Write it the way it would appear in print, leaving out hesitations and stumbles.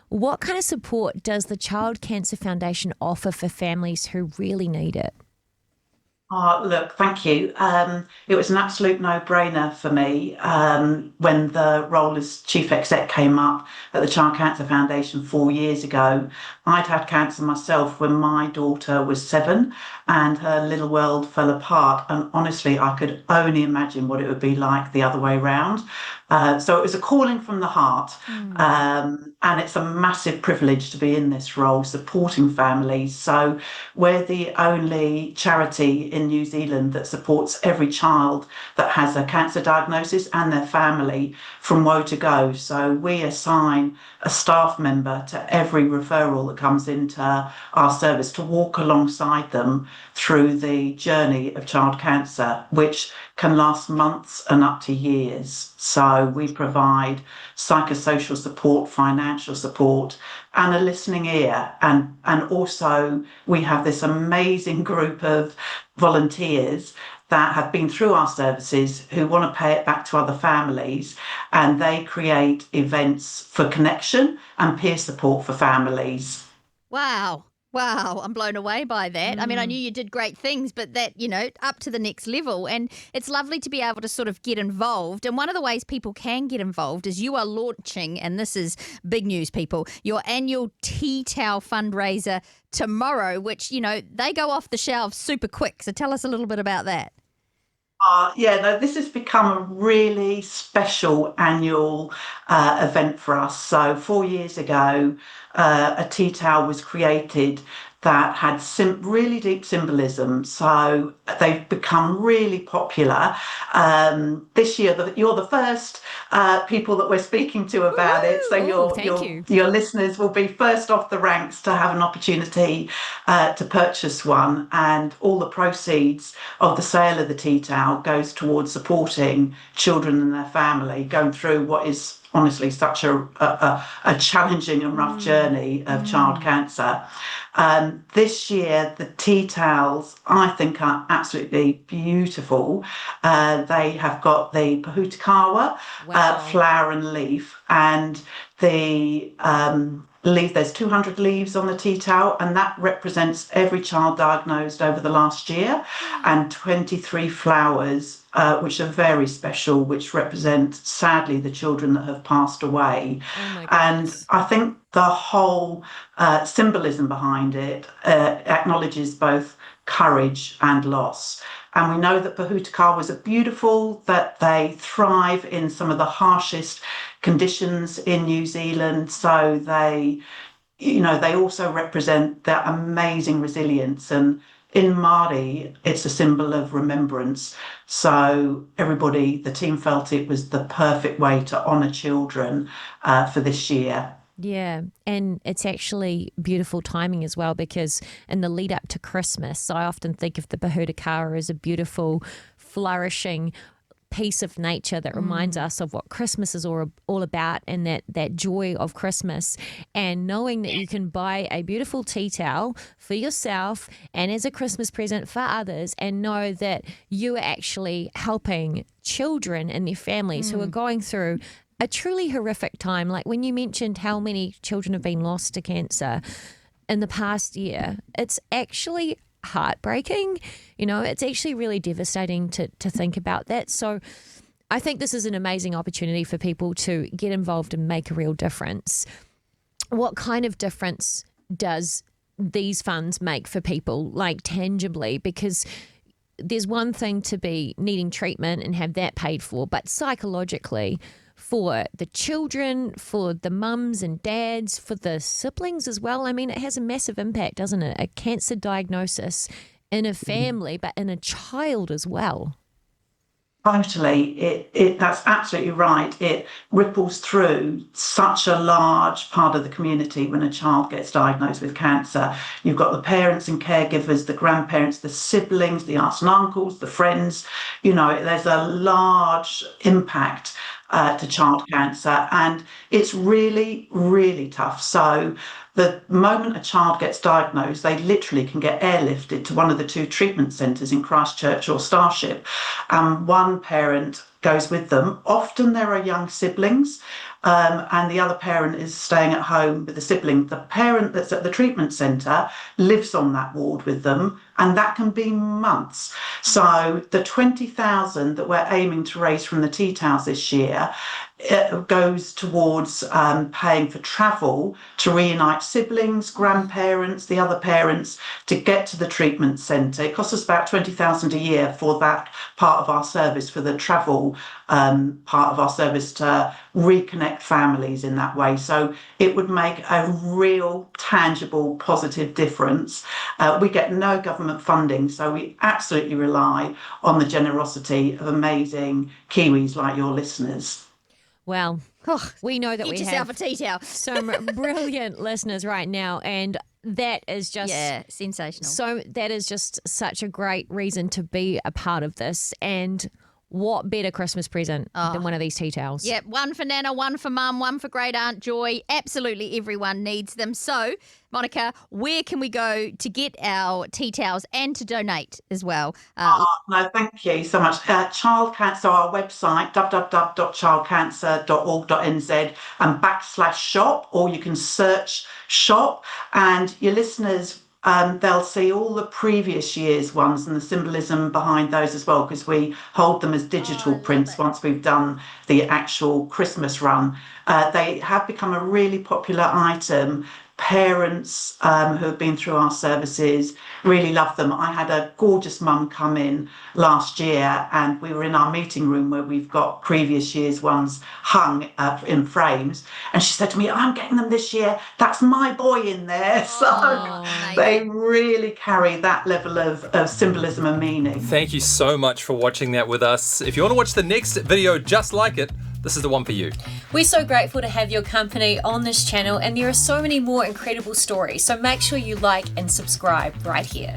What kind of support does the Child Cancer Foundation offer for families who really need it? Look, thank you. It was an absolute no-brainer for me when the role as chief exec came up at the Child Cancer Foundation 4 years ago. I'd had cancer myself when my daughter was 7 and her little world fell apart. And honestly, I could only imagine what it would be like the other way round. So it was a calling from the heart. And it's a massive privilege to be in this role, supporting families. So we're the only charity in New Zealand that supports every child that has a cancer diagnosis and their family from woe to go. So we assign a staff member to every referral that comes into our service to walk alongside them through the journey of child cancer, which can last months and up to years. So we provide psychosocial support, financial support, and a listening ear. And also we have this amazing group of volunteers that have been through our services who want to pay it back to other families, and they create events for connection and peer support for families. Wow. Wow, I'm blown away by that. I mean, I knew Mm. you did great things, but that, up to the next level. And it's lovely to be able to sort of get involved. And one of the ways people can get involved is you are launching, and this is big news, people, your annual tea towel fundraiser tomorrow, which, they go off the shelves super quick. So tell us a little bit about that. Yeah, no, this has become a really special annual event for us. So 4 years ago, a tea towel was created that had really deep symbolism. So they've become really popular. This year, you're the first people that we're speaking to about it. So Woohoo! Oh, thank you. your listeners will be first off the ranks to have an opportunity to purchase one, and all the proceeds of the sale of the tea towel goes towards supporting children and their family going through what is honestly such a challenging and rough journey of child cancer. This year, the tea towels I think are absolutely beautiful. They have got the pōhutukawa Wow. flower and leaf, and the leaf. There's 200 leaves on the tea towel, and that represents every child diagnosed over the last year, and 23 flowers, which are very special, which represent sadly the children that have passed away. Oh my And goodness. I think the whole symbolism behind it acknowledges both courage and loss. And we know that pōhutukawas are beautiful, that they thrive in some of the harshest conditions in New Zealand. So they also represent their amazing resilience. And in Māori, it's a symbol of remembrance. So everybody, the team felt it was the perfect way to honour children for this year. Yeah, and it's actually beautiful timing as well because in the lead up to Christmas, I often think of the Pōhutukawa as a beautiful, flourishing piece of nature that reminds us of what Christmas is all about and that joy of Christmas. And knowing that you can buy a beautiful tea towel for yourself and as a Christmas present for others, and know that you are actually helping children and their families who are going through a truly horrific time. Like when you mentioned how many children have been lost to cancer in the past year, it's actually heartbreaking. It's actually really devastating to think about that. So I think this is an amazing opportunity for people to get involved and make a real difference. What kind of difference does these funds make for people, like tangibly? Because there's one thing to be needing treatment and have that paid for, but psychologically, for the children, for the mums and dads, for the siblings as well. I mean, it has a massive impact, doesn't it? A cancer diagnosis in a family, but in a child as well. Totally. That's absolutely right. It ripples through such a large part of the community when a child gets diagnosed with cancer. You've got the parents and caregivers, the grandparents, the siblings, the aunts and uncles, the friends. There's a large impact to child cancer, and it's really, really tough. So the moment a child gets diagnosed, they literally can get airlifted to one of the two treatment centres in Christchurch or Starship. One parent goes with them. Often there are young siblings, and the other parent is staying at home with the sibling, the parent that's at the treatment centre lives on that ward with them, and that can be months. So the 20,000 that we're aiming to raise from the tea towels this year, it goes towards paying for travel to reunite siblings, grandparents, the other parents to get to the treatment centre. It costs us about 20,000 a year for that part of our service, for the travel part of our service, to reconnect families in that way. So it would make a real, tangible, positive difference. We get no government funding, so we absolutely rely on the generosity of amazing Kiwis like your listeners. Well, we know that Get we yourself have a tea towel. some brilliant listeners right now, and that is just sensational. So that is just such a great reason to be a part of this. And what better Christmas present than one of these tea towels? Yep, one for Nana, one for Mum, one for Great Aunt Joy. Absolutely everyone needs them. So, Monica, where can we go to get our tea towels and to donate as well? No, thank you so much. Child Cancer, our website, www.childcancer.org.nz and /shop, or you can search shop, and your listeners, they'll see all the previous year's ones and the symbolism behind those as well, because we hold them as digital prints once we've done the actual Christmas run. They have become a really popular item. Parents who have been through our services really love them. I had a gorgeous mum come in last year, and we were in our meeting room where we've got previous year's ones hung in frames, and she said to me, I'm getting them this year, that's my boy in there. So they really carry that level of symbolism and meaning. Thank you so much for watching that with us. If you want to watch the next video just like it, this is the one for you. We're so grateful to have your company on this channel, and there are so many more incredible stories. So make sure you like and subscribe right here.